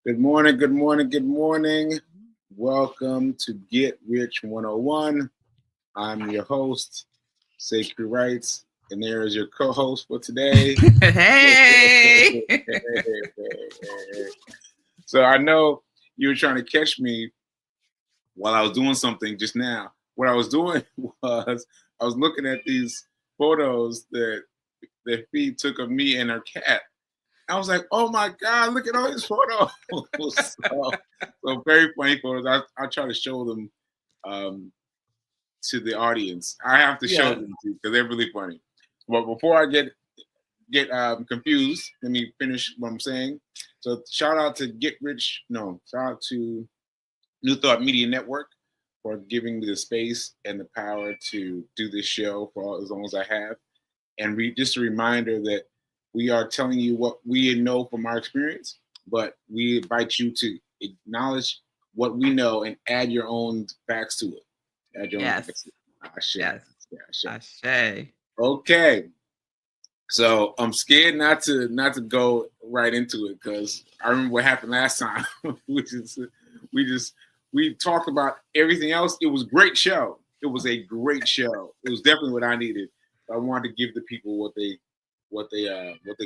Good morning, good morning, good morning. Welcome to Get Rich 101. I'm your host, Sekou Writes, and there is your co-host for today. Hey. So I know you were trying to catch me while I was doing something just now. What I was doing was I was looking at these photos that Fee took of me and her cat. I was like, oh my God, look at all these photos. so very funny photos. I try to show them um, to the audience. I have to show Yeah. them to because they're really funny. But before I get confused, let me finish what I'm saying. So shout out to shout out to New Thought Media Network for giving me the space and the power to do this show for as long as I have. And just a reminder that we are telling you what we know from our experience, but we invite you to acknowledge what we know and add your own facts to it. Add your own facts Yes. to it. Ashe. Yes. Yeah, Ashe. Ashe. Okay. So I'm scared not to go right into it because I remember what happened last time. we talked about everything else. It was a great show. It was a great show. It was definitely what I needed. I wanted to give the people what they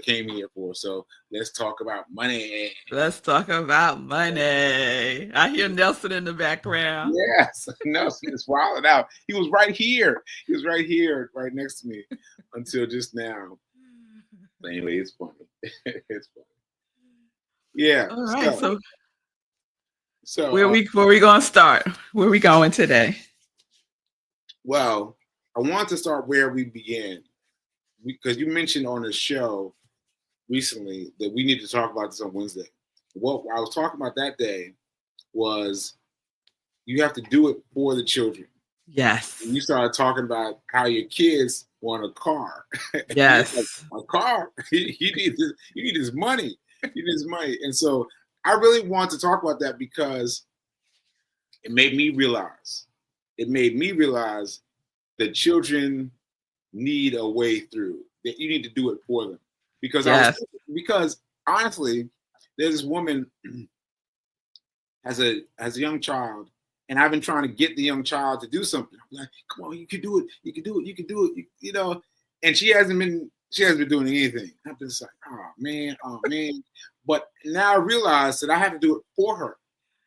came here for. So let's talk about money. Let's talk about money. I hear Nelson in the background. Yes, Nelson is wilding out. He was right here. He was right here, right next to me, until just now. But anyway, it's funny. It's funny. Yeah. All right. So So where we gonna start? Where we going today? well, I want to start where we began because you mentioned on the show recently that we need to talk about this on Wednesday. What I was talking about that day was you have to do it for the children. Yes. And you started talking about how your kids want a car. Yes. Like, a car? You need his money. You need his money. And so I really want to talk about that because it made me realize that children need a way through. That you need to do it for them. Yes. Because honestly, there's this woman has a young child, and I've been trying to get the young child to do something. I'm like, come on, you can do it, you can do it, you can do it, you know. And she hasn't been doing anything. I'm just like, oh man. But now I realize that I have to do it for her.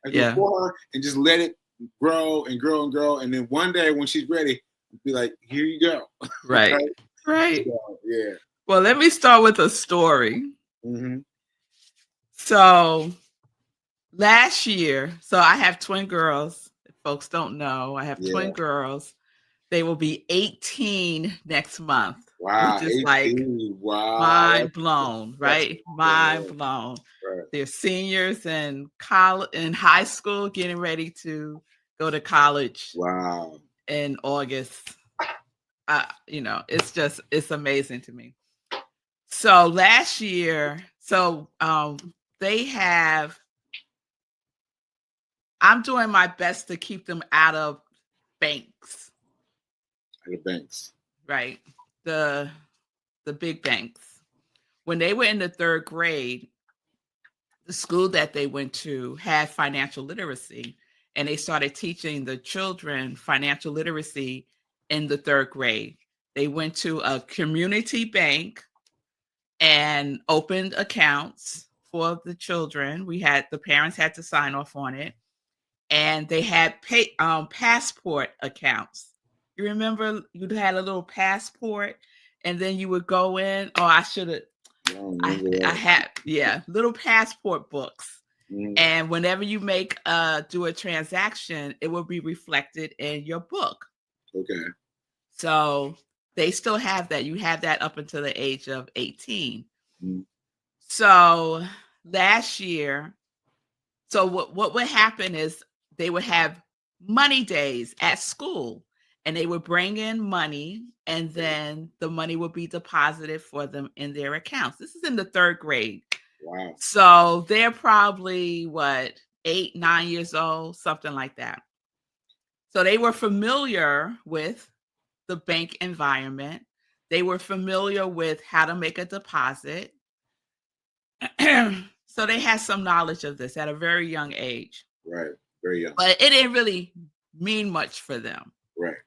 I do it for her and just let it grow and grow and grow. And then one day when she's ready, I'll be like, here you go. Right. Right. So, yeah. Well, let me start with a story. Mm-hmm. So last year, so I have twin girls. If folks don't know, I have twin girls. They will be 18 next month. Wow, which is 18. like wow. Mind blown, right? Mind blown. Right. They're seniors in college, in high school, getting ready to go to college. Wow. In August. It's amazing to me. So last year, I'm doing my best to keep them out of banks. Out of banks. Right. The big banks. When they were in the third grade, the school that they went to had financial literacy, and they started teaching the children financial literacy in the third grade. They went to a community bank and opened accounts for the children. The parents had to sign off on it, and they had passport accounts. You remember you had a little passport, and then you would go in. Oh, I should have. I had little passport books. Mm. And whenever you do a transaction, it will be reflected in your book. Okay. So they still have that. You have that up until the age of 18. Mm. So last year, what would happen is they would have money days at school, and they would bring in money, and then the money would be deposited for them in their accounts. This is in the third grade. Wow. So they're probably 8, 9 years old, something like that. So they were familiar with the bank environment. They were familiar with how to make a deposit. So they had some knowledge of this at a very young age. Right. Very young. But it didn't really mean much for them. Right.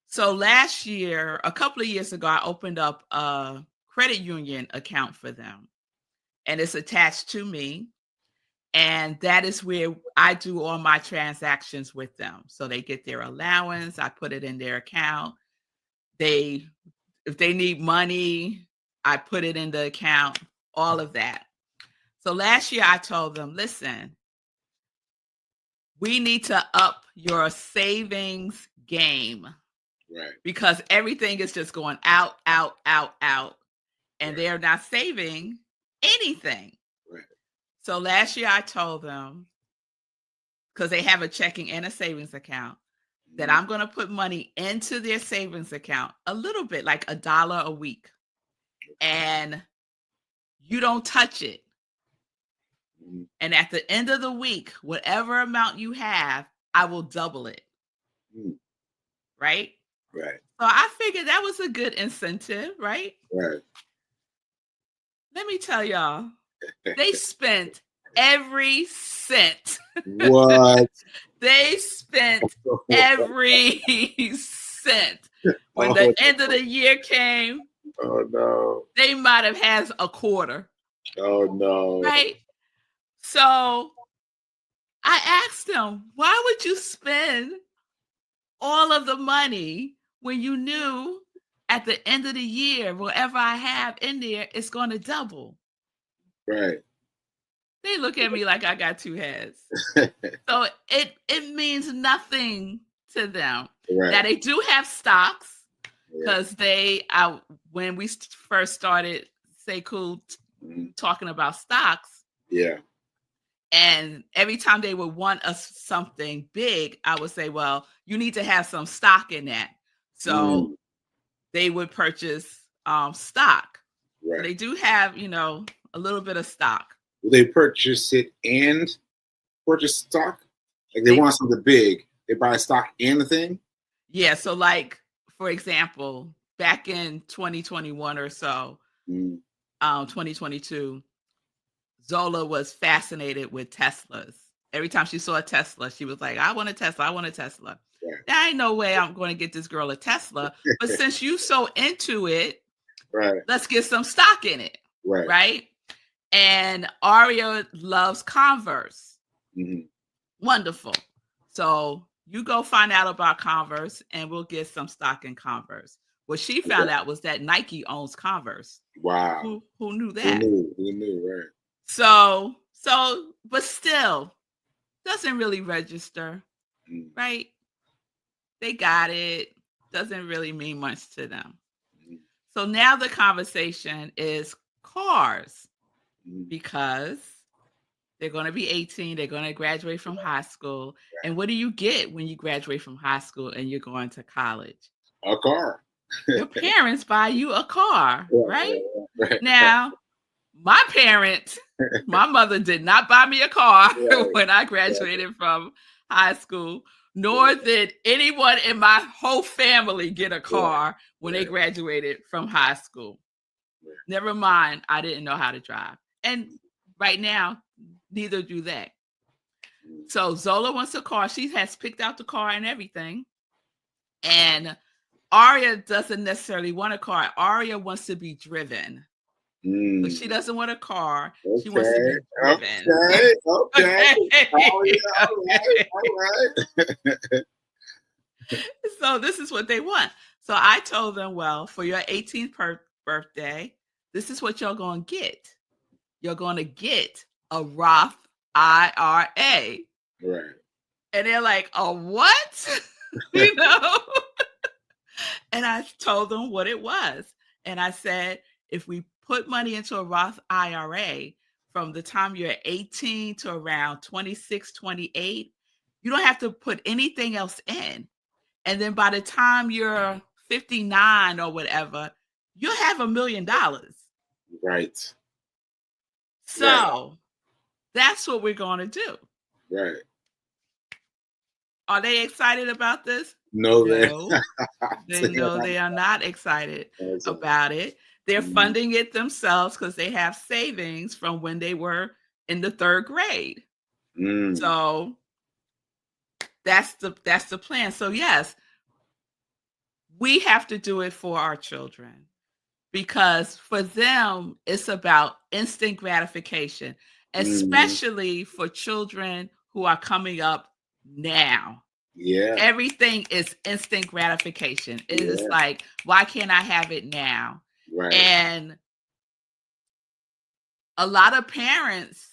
So last year, a couple of years ago, I opened up a credit union account for them. And it's attached to me. And that is where I do all my transactions with them. So they get their allowance, I put it in their account. If they need money, I put it in the account, all of that. So last year I told them, listen, we need to up your savings game. Right. Because everything is just going out, out, out, out. And Right. they're not saving anything. Right. So last year I told them, because they have a checking and a savings account, that I'm going to put money into their savings account, a little bit, like $1 a week. And you don't touch it. Mm-hmm. And at the end of the week, whatever amount you have, I will double it. Mm-hmm. Right? Right. So I figured that was a good incentive, right? Right. Let me tell y'all, they spent every cent. What? They spent every cent. When the end of the year came, oh no, they might have had a quarter. Oh no. Right? So I asked them, why would you spend all of the money when you knew at the end of the year, whatever I have in there, it's going to double? Right. They look at me like I got two heads. So it means nothing to them. Right. Now they do have stocks because when we first started Sekou talking about stocks. Yeah. And every time they would want us something big, I would say, well, you need to have some stock in that. So they would purchase stock. Right. So they do have, a little bit of stock. Will they purchase it and purchase stock? Like they want something big, they buy stock and the thing? Yeah. So like, for example, back in 2021 or so, 2022, Zola was fascinated with Teslas. Every time she saw a Tesla, she was like, I want a Tesla. I want a Tesla. Right. There ain't no way I'm going to get this girl a Tesla. But since you so into it, right, let's get some stock in it. Right. Right. And Aria loves Converse. Wonderful. So you go find out about Converse and we'll get some stock in Converse. What she found out was that Nike owns Converse. Wow. Who knew that? Who knew, right. So, but still, doesn't really register, right? They got it. Doesn't really mean much to them. So now the conversation is cars because they're going to be 18. They're going to graduate from high school. Right. And what do you get when you graduate from high school and you're going to college? A car. Your parents buy you a car, right? Now, my parents, my mother did not buy me a car when I graduated from high school, nor did anyone in my whole family get a car when they graduated from high school. Never mind, I didn't know how to drive. And right now, neither do they. So Zola wants a car. She has picked out the car and everything. And Aria doesn't necessarily want a car. Aria wants to be driven. So she doesn't want a car. Okay. She wants to be driven. Okay. All right. So this is what they want. So I told them, well, for your 18th birthday, this is what you're going to get. You're going to get a Roth IRA. Right. And they're like, a what? And I told them what it was. And I said, if we put money into a Roth IRA from the time you're 18 to around 26, 28, you don't have to put anything else in. And then by the time you're 59 or whatever, you'll have $1 million. Right. So that's what we're going to do. Right. Are they excited about this? No. They know they are not excited about it They're Mm. funding it themselves because they have savings from when they were in the 3rd grade. Mm. So that's the plan. So yes, we have to do it for our children because for them it's about instant gratification, especially for children who are coming up now. Yeah. Everything is instant gratification. It is Yeah. like, why can't I have it now? Right. And a lot of parents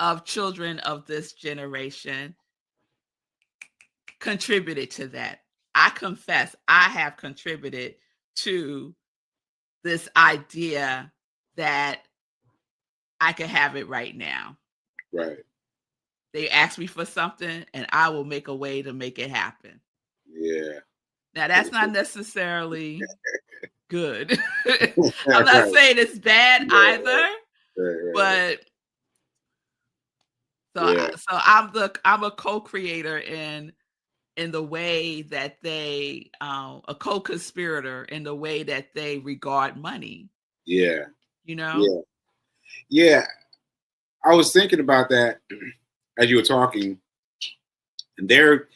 of children of this generation contributed to that. I confess, I have contributed to this idea that I can have it right now. Right. They ask me for something and I will make a way to make it happen. Yeah. Now, that's not necessarily good. I'm not Right. saying it's bad Yeah, either, right. but Yeah. I'm a co-creator in the way that they a co-conspirator in the way that they regard money, Yeah. you know? Yeah. Yeah. I was thinking about that as you were talking, and they're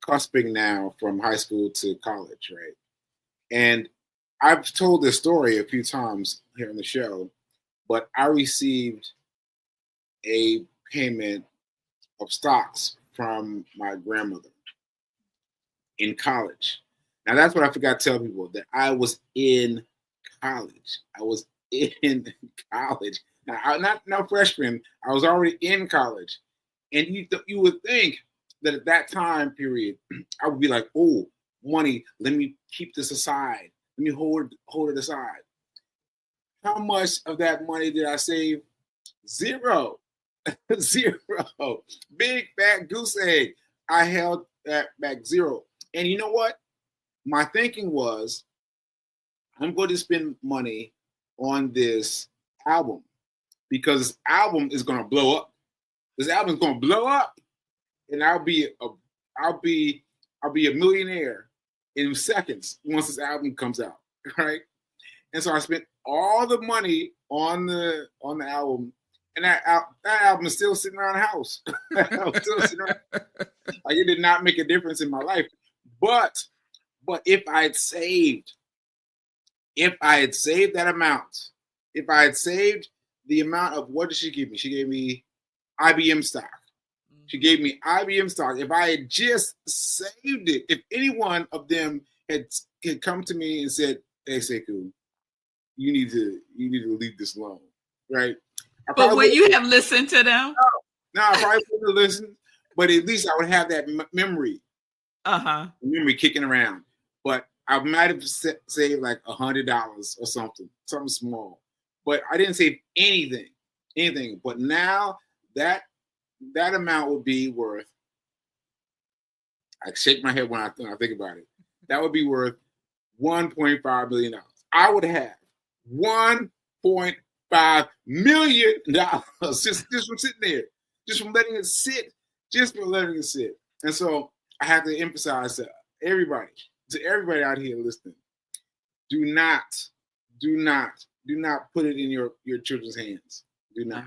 cusping now from high school to college, right? And I've told this story a few times here on the show, but I received a payment of stocks from my grandmother in college. Now that's what I forgot to tell people, that I was in college. I was in college. Now, not no freshman. I was already in college, and you would think that at that time period, I would be like, oh, money. Let me keep this aside. Let me hold it aside. How much of that money did I save? Zero. Zero. Big fat goose egg. I held that back, zero. And you know what? My thinking was, I'm going to spend money on this album because this album is going to blow up. This album is going to blow up, and I'll be a millionaire in seconds once this album comes out, right? And so I spent all the money on the album, and that album is still sitting around the house. Still sitting around. Like, it did not make a difference in my life. But if I had saved that amount, if I had saved the amount of, what did she give me? She gave me IBM stock. She gave me IBM stock. If I had just saved it, if any one of them had come to me and said, "Hey, Sekou, you need to leave this alone," right? But would you have listened to them? No, I probably wouldn't have listened. But at least I would have that memory. Memory kicking around. But I might have saved like $100 or something small. But I didn't save anything. But now that amount would be worth, I shake my head when I think about it. That would be worth $1.5 million. I would have $1.5 million just from sitting there, just from letting it sit, And so I have to emphasize to everybody out here listening, do not put it in your children's hands. Do not.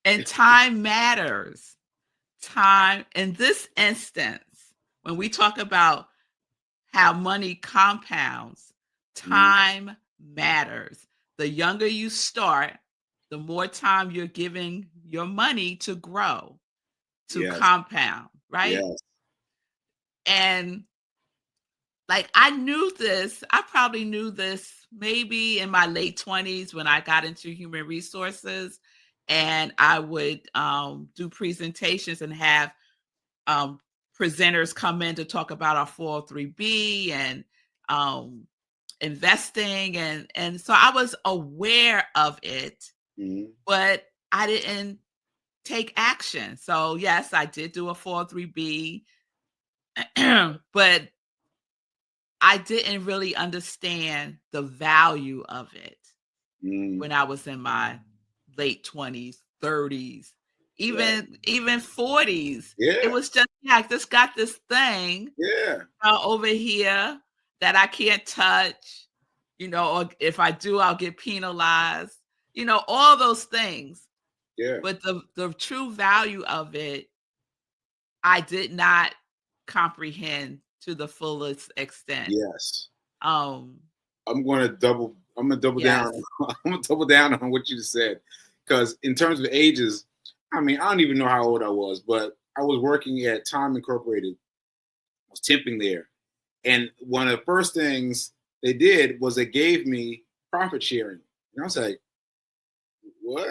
And time matters. Time, in this instance, when we talk about how money compounds, time matters. The younger you start, the more time you're giving your money to grow, to compound, right? Yes. And like, I probably knew this maybe in my late 20s when I got into human resources, and I would do presentations and have presenters come in to talk about our 403B and investing. And so I was aware of it, but I didn't take action. So yes, I did do a 403B, but I didn't really understand the value of it when I was in my late 20s, 30s, even 40s. Yeah. It was just like, just got this thing over here that I can't touch. or if I do, I'll get penalized, all those things. Yeah. But the true value of it, I did not comprehend to the fullest extent. Yes. Um, I'm gonna double yes. down. I'm gonna double down on what you just said. Because in terms of ages, I mean, I don't even know how old I was, but I was working at Time Incorporated. I was temping there. And one of the first things they did was they gave me profit sharing. And I was like, what?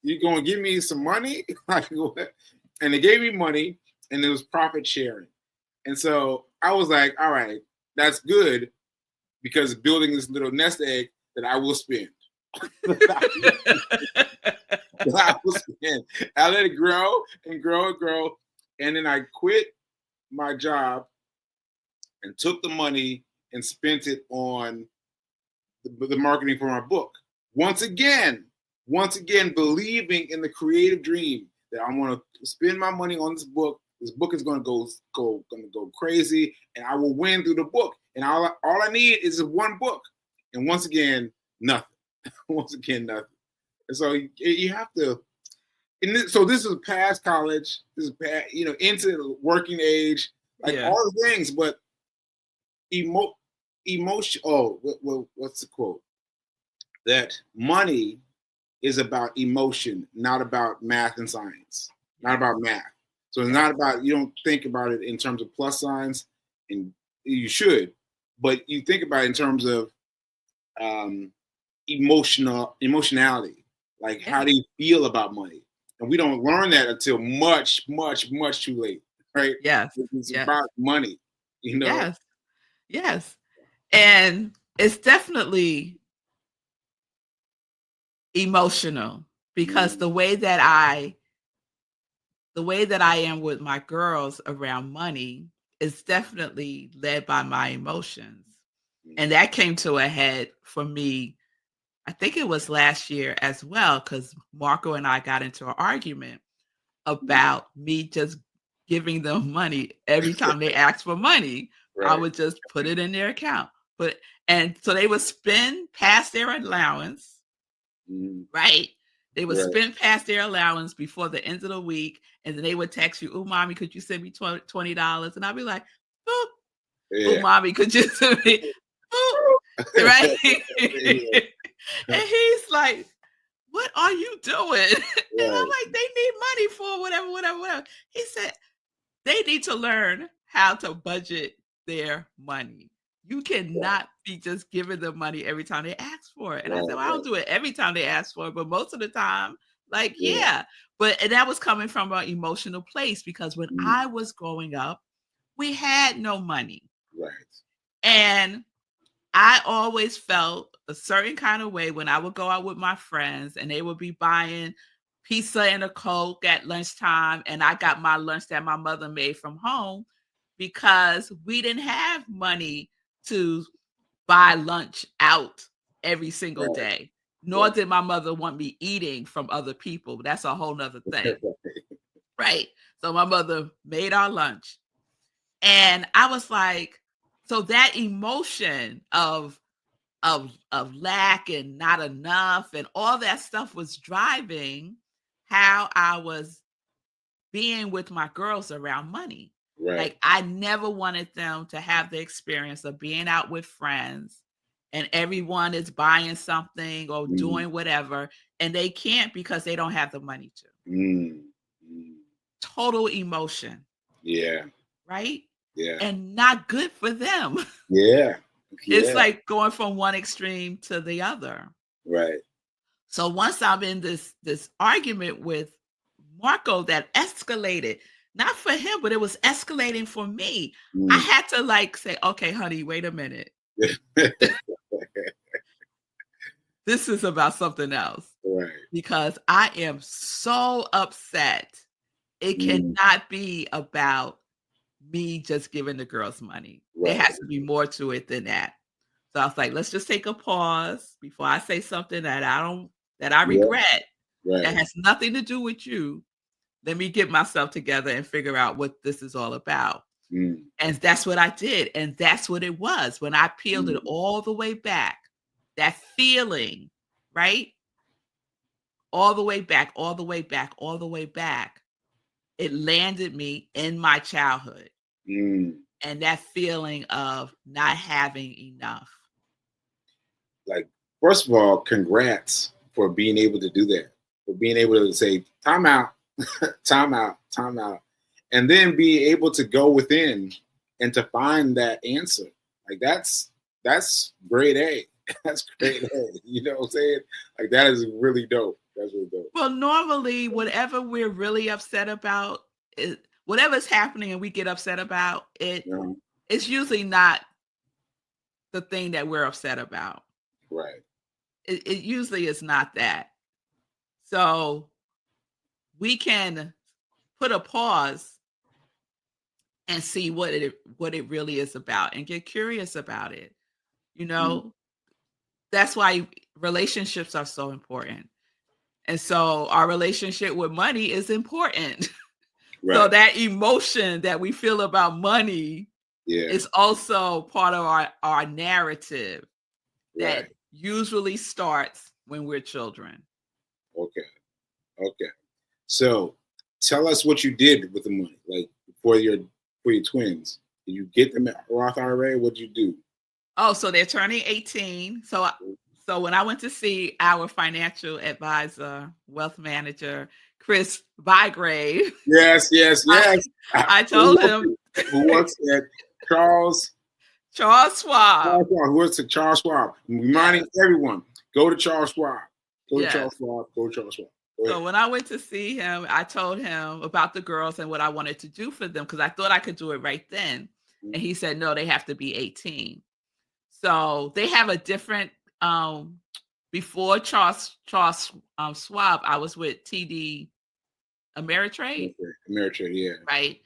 You gonna give me some money? Like what? And they gave me money and it was profit sharing. And so I was like, all right, that's good because building this little nest egg that I will spend. I will spend. I let it grow and grow and grow. And then I quit my job and took the money and spent it on the marketing for my book. Once again, believing in the creative dream that I want to spend my money on this book. This book is going to go crazy, and I will win through the book. And all I need is one book. And once again, nothing. Once again, nothing. And so you have to. So this is past college. This is past, into the working age, like all the things. But emotion. Oh, what's the quote? That money is about emotion, not about math and science. Not about math. So it's not about, you don't think about it in terms of plus signs, and you should, but you think about it in terms of emotionality. Like, how do you feel about money? And we don't learn that until much, much, much too late, right? Yes. It's about money, Yes. And it's definitely emotional because the way that I am with my girls around money is definitely led by my emotions. And that came to a head for me, I think it was last year as well, because Marco and I got into an argument about me just giving them money every time they asked for money. Right. I would just put it in their account. And so they would spend past their allowance, right? They would spend past their allowance before the end of the week, and then they would text you, "Oh, mommy, could you send me $20?" And I'd be like, "Boop." Yeah. "Oh, mommy, could you send me?" Boop. Right? And he's like, "What are you doing?" And I'm like, "They need money for whatever. He said, "They need to learn how to budget their money. You cannot be just giving them money every time they ask for it." And I said, "Well, I don't do it every time they ask for it, but most of the time, like, yeah." And that was coming from an emotional place because when I was growing up, we had no money. Right. And I always felt a certain kind of way when I would go out with my friends and they would be buying pizza and a Coke at lunchtime, and I got my lunch that my mother made from home because we didn't have money to buy lunch out every single day. Nor did my mother want me eating from other people. That's a whole nother thing. Right. So my mother made our lunch. And I was like, so that emotion of lack and not enough and all that stuff was driving how I was being with my girls around money. Right. Like, I never wanted them to have the experience of being out with friends and everyone is buying something or doing whatever, and they can't because they don't have the money to. Total emotion. Yeah. Right? Yeah. And not good for them. Yeah. It's like going from one extreme to the other. Right. So once I'm in this argument with Marco that escalated, not for him, but it was escalating for me. I had to say, "Okay, honey, wait a minute. This is about something else." Right. Because I am so upset. It cannot be about me just giving the girls money. Right. There has to be more to it than that. So I was like, let's just take a pause before I say something that I regret. Right. That has nothing to do with you. Let me get myself together and figure out what this is all about. And that's what I did. And that's what it was. When I peeled it all the way back, that feeling, right? All the way back, all the way back, all the way back. It landed me in my childhood. Mm. And that feeling of not having enough. Like, first of all, congrats for being able to do that, for being able to say, time out, time out, time out, and then be able to go within and to find that answer. Like, that's grade A. That's grade A. You know what I'm saying? Like, that is really dope. That's really dope. Well, normally, whatever we're really upset about, whatever's happening and we get upset about it, Yeah. it's usually not the thing that we're upset about. Right. It usually is not that. So we can put a pause and see what it really is about and get curious about it. You know, that's why relationships are so important. And so our relationship with money is important. Right. So that emotion that we feel about money Yeah. is also part of our narrative that Right. usually starts when we're children. Okay. Okay. So tell us what you did with the money, like for your twins. Did you get them at Roth IRA? What did you do? Oh, so they're turning 18. So when I went to see our financial advisor, wealth manager, Chris Bygrave, Yes, yes, yes. I told him Who works at Charles Charles Schwab. Who works at Charles Schwab. Reminding everyone, go to Charles Schwab. Go to Charles Schwab. Go to Charles Schwab. So when I went to see him, I told him about the girls and what I wanted to do for them because I thought I could do it right then. And he said, no, they have to be 18. So they have a different before Charles Schwab, I was with TD Ameritrade. Okay. Ameritrade, yeah. Right.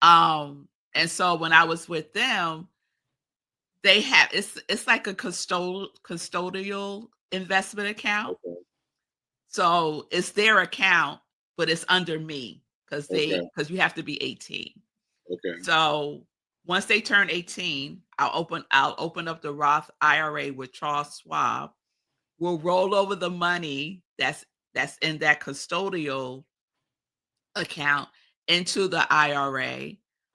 And so when I was with them, they have it's like a custodial investment account. Okay. So it's their account, but it's under me because you have to be 18. Okay. So once they turn 18, I'll open up the Roth IRA with Charles Schwab. We'll roll over the money that's in that custodial account into the IRA,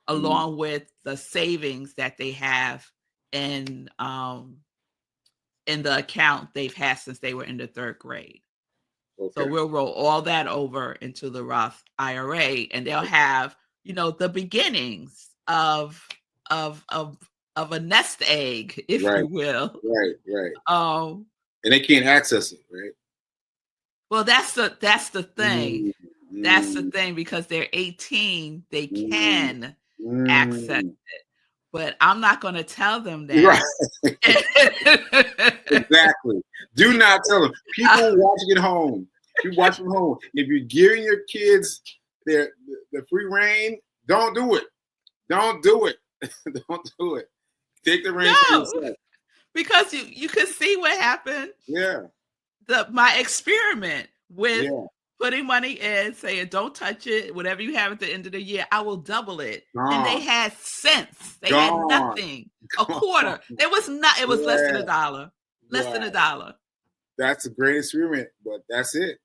along with the savings that they have in the account they've had since they were in the 3rd grade. Okay. So we'll roll all that over into the Roth IRA, and they'll have, the beginnings of a nest egg, if you will. Right. And they can't access it, right? Well, that's the thing. That's the thing, because they're 18, they can access it. But I'm not going to tell them that. Right. Exactly. Do not tell them. People watching at home. You watch from home. If you're giving your kids the free reign, don't do it. Don't do it. Don't do it. Take the reins for yourself. Because you can see what happened. Yeah. My experiment with putting money in, saying don't touch it, whatever you have at the end of the year, I will double it. Gone. And they had cents. They had nothing. A quarter. It was less than $1. Less than $1. That's a great experiment, but that's it.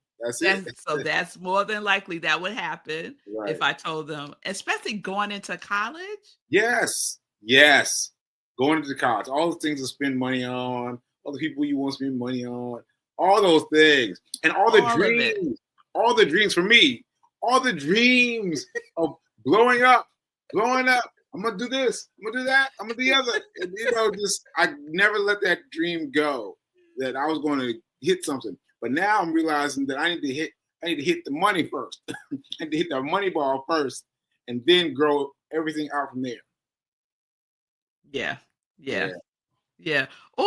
So that's more than likely that would happen if I told them, especially going into college. Yes. Going into college, all the things to spend money on, all the people you want to spend money on, all those things, and all the dreams for me, all the dreams of blowing up. I'm gonna do this. I'm gonna do that. I'm gonna do the other. And, I never let that dream go that I was going to hit something. But now I'm realizing that I need to hit the money first. I need to hit the money ball first, and then grow everything out from there. Yeah. Or,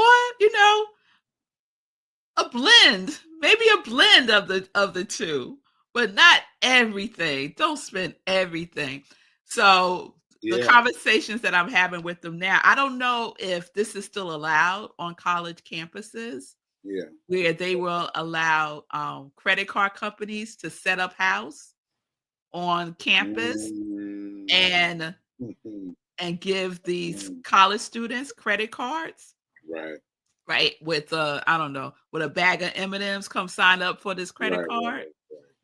a blend, maybe a blend of the two, but not everything. Don't spend everything. So the conversations that I'm having with them now, I don't know if this is still allowed on college campuses. Yeah. Where they will allow credit card companies to set up house on campus and give these college students credit cards. Right. right? With I don't know, with a bag of M&Ms, come sign up for this credit Right, card, right,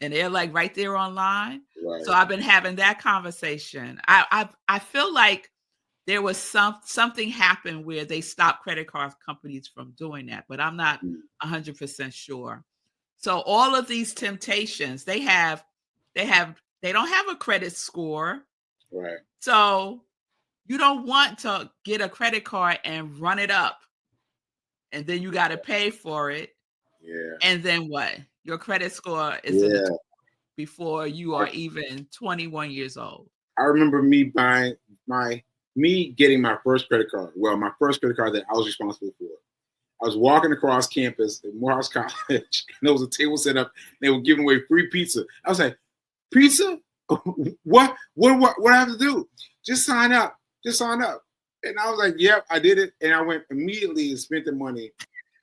and they're like right there online. right, So I've been having that conversation. I feel like there was something happened where they stopped credit card companies from doing that, but I'm not mm, 100% sure. So all of these temptations, they don't have a credit score. right. So you don't want to get a credit card and run it up, and then you got to pay for it. Yeah, And then what? Your credit score is in the yeah. before you I, are even 21 years old. I remember me getting my first credit card. Well, my first credit card that I was responsible for. I was walking across campus at Morehouse College, and there was a table set up. And they were giving away free pizza. I was like, "Pizza? What? What I have to do? Just sign up. Just sign up." And I was like, "Yep, I did it." And I went immediately and spent the money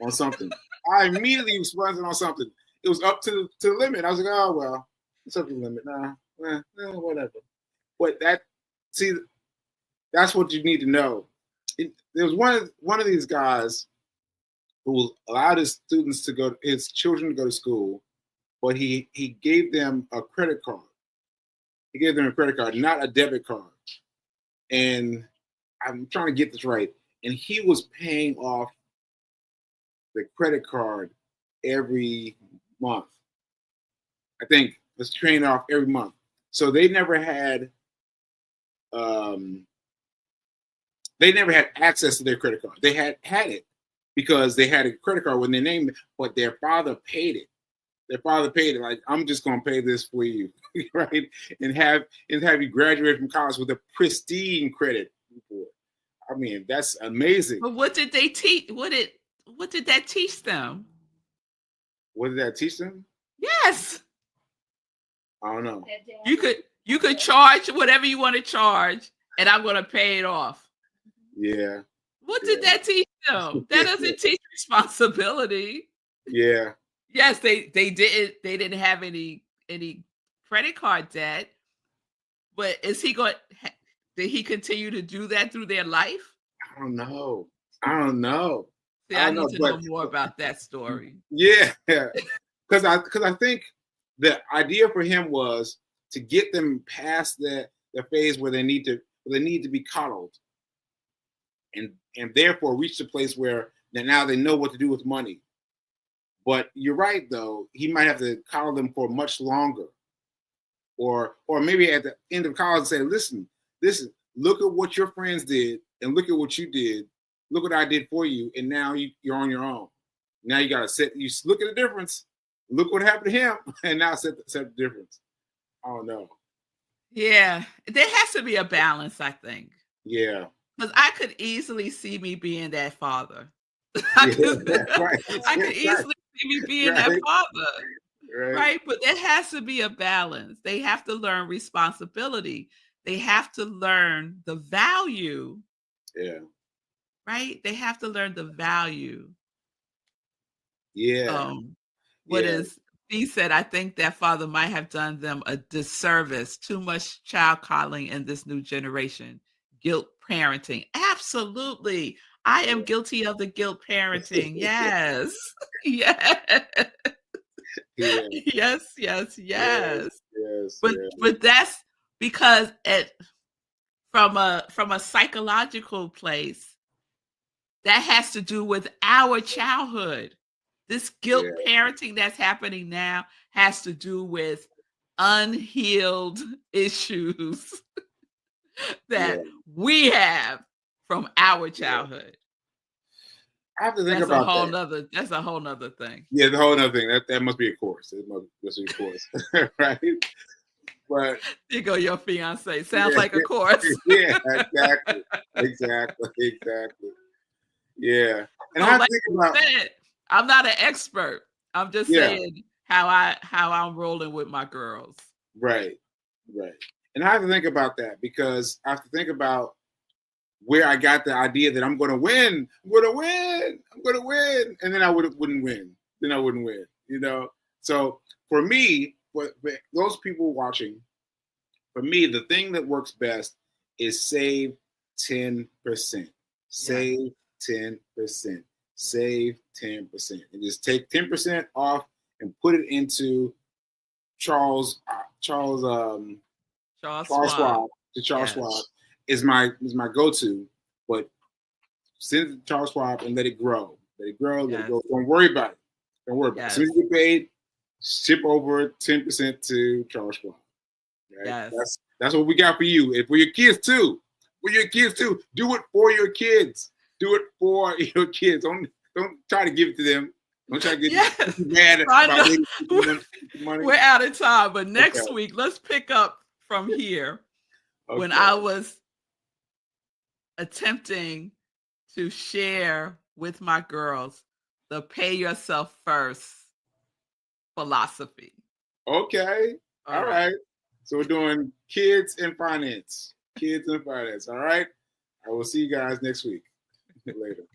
on something. I immediately spent it on something. It was up to the limit. I was like, "Oh well, it's up to the limit. Nah, whatever." But see, that's what you need to know. There was one of these guys who allowed his children to go to school, but he gave them a credit card. He gave them a credit card, not a debit card. And I'm trying to get this right. And he was paying off the credit card every month. I think was paying off every month. So um, they never had access to their credit card. They had it because they had a credit card when they named it, but their father paid it. Their father paid it. Like, I'm just gonna pay this for you, right? And have you graduate from college with a pristine credit report. I mean, that's amazing. But what did they teach? What did that teach them? What did that teach them? Yes. I don't know. You could charge whatever you want to charge, and I'm going to pay it off. Yeah. What did that teach them? That doesn't teach responsibility. Yeah. Yes, they didn't have any credit card debt, but did he continue to do that through their life? I don't know. I don't know. See, I need to know more about that story. Yeah, because I think the idea for him was to get them past the phase where they need to be coddled, and therefore reach the place where now they know what to do with money. But you're right, though, he might have to coddle them for much longer, or maybe at the end of college say, listen, look at what your friends did, and look at what you did. Look what I did for you, and now you're on your own. Now you got to look at the difference. Look what happened to him, and now set the difference. I don't know. Yeah, there has to be a balance, I think. Yeah. Because I could easily see me being that father. Right. I could easily see me being that father. Right. But there has to be a balance. They have to learn responsibility. They have to learn the value. Yeah. Right? They have to learn the value. Yeah. What is he said, I think that father might have done them a disservice. Too much child coddling in this new generation. Guilt parenting. Absolutely. I am guilty of the guilt parenting. Yes. Yes. Yeah. Yes, yes, yes. Yes. But that's because from a psychological place, that has to do with our childhood. This guilt parenting that's happening now has to do with unhealed issues that we have from our childhood. I have to think about that. That's a whole nother thing. Yeah, the whole other thing. That must be a course. It must be a course, right? But there go your fiance. Sounds like a course. Yeah, exactly. Yeah, and I like think about. I'm not an expert. I'm just saying how I'm rolling with my girls. Right. And I have to think about that because I have to think about where I got the idea that I'm going to win. And then I wouldn't win. Then I wouldn't win, So for me, for those people watching, for me, the thing that works best is save 10%. Save 10%. save 10%. And just take 10% off and put it into Charles Schwab. Charles Schwab is my go-to, but send it to Charles Schwab and let it grow. Let it grow. Don't worry about it. Don't worry about it. As soon as you get paid, ship over 10% to Charles Schwab. Right? Yes. That's what we got for you. And for your kids too. For your kids too. Do it for your kids. Do it for your kids. Don't try to give it to them. Don't try to get mad about money. We're out of time, but next week let's pick up from here. When I was attempting to share with my girls the pay yourself first philosophy. Okay. All right. So we're doing kids and finance. Kids and finance. All right. I will see you guys next week. Later.